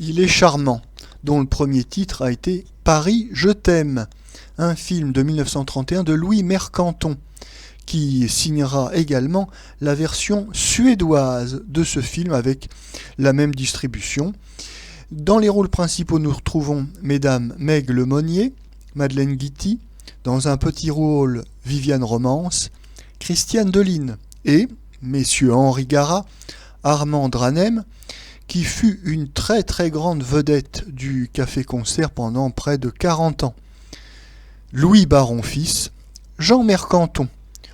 Il est charmant, dont le premier titre a été Paris, je t'aime, un film de 1931 de Louis Mercanton, qui signera également la version suédoise de ce film avec la même distribution. Dans les rôles principaux, nous retrouvons mesdames Meg Lemonnier, Madeleine Guity, dans un petit rôle Viviane Romance, Christiane Deline et messieurs Henri Garat, Armand Dranem, qui fut une très très grande vedette du café-concert pendant près de 40 ans. Louis Baron fils, Jean Mercanton.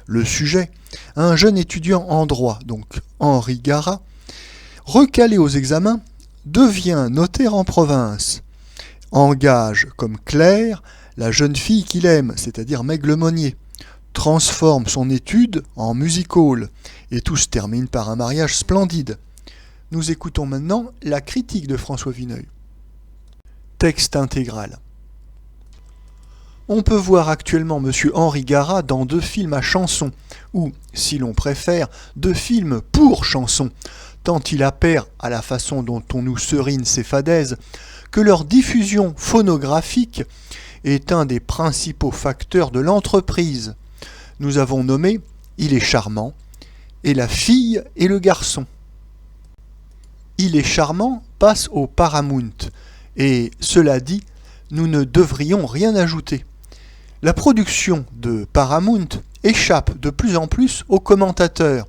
Le sujet, un jeune étudiant en droit, donc Henri Garat, recalé aux examens, devient notaire en province, engage comme Claire la jeune fille qu'il aime, c'est-à-dire Meg Lemonnier, transforme son étude en music-hall, et tout se termine par un mariage splendide. Nous écoutons maintenant la critique de François Vineuil. Texte intégral. On peut voir actuellement M. Henri Garat dans 2 films à chansons, ou, si l'on préfère, 2 films pour chansons, tant il appert à la façon dont on nous serine ces fadaises, que leur diffusion phonographique est un des principaux facteurs de l'entreprise. Nous avons nommé Il est charmant et La fille et le garçon. Il est charmant passe au Paramount, et cela dit, nous ne devrions rien ajouter. La production de Paramount échappe de plus en plus aux commentateurs.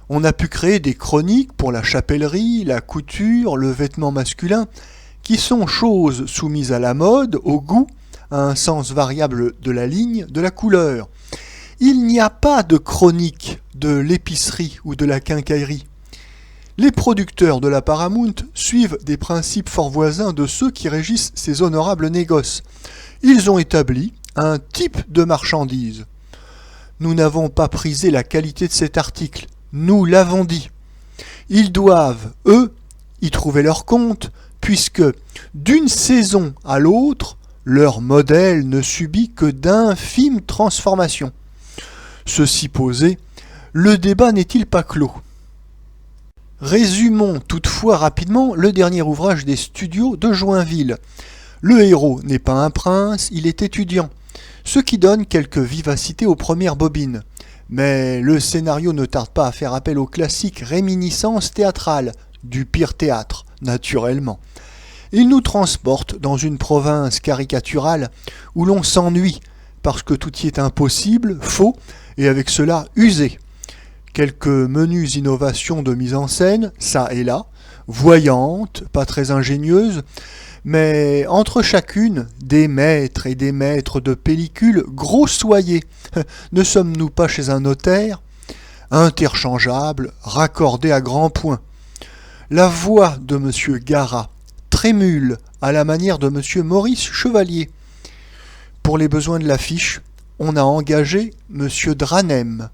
On a pu créer des chroniques pour la chapellerie, la couture, le vêtement masculin, qui sont choses soumises à la mode, au goût, à un sens variable de la ligne, de la couleur. Il n'y a pas de chronique de l'épicerie ou de la quincaillerie. Les producteurs de la Paramount suivent des principes fort voisins de ceux qui régissent ces honorables négoces. Ils ont établi un type de marchandise. Nous n'avons pas prisé la qualité de cet article, nous l'avons dit. Ils doivent, eux, y trouver leur compte, puisque d'une saison à l'autre, leur modèle ne subit que d'infimes transformations. Ceci posé, le débat n'est-il pas clos ? Résumons toutefois rapidement le dernier ouvrage des studios de Joinville. Le héros n'est pas un prince, il est étudiant, ce qui donne quelque vivacité aux premières bobines. Mais le scénario ne tarde pas à faire appel aux classiques réminiscences théâtrales, du pire théâtre, naturellement. Il nous transporte dans une province caricaturale où l'on s'ennuie, parce que tout y est impossible, faux, et avec cela usé. Quelques menues innovations de mise en scène, ça et là, voyantes, pas très ingénieuses, mais entre chacune, des maîtres et des maîtres de pellicule grossoyés. Ne sommes-nous pas chez un notaire ? Interchangeables, raccordés à grands points. La voix de M. Garat trémule à la manière de M. Maurice Chevalier. Pour les besoins de l'affiche, on a engagé M. Dranem.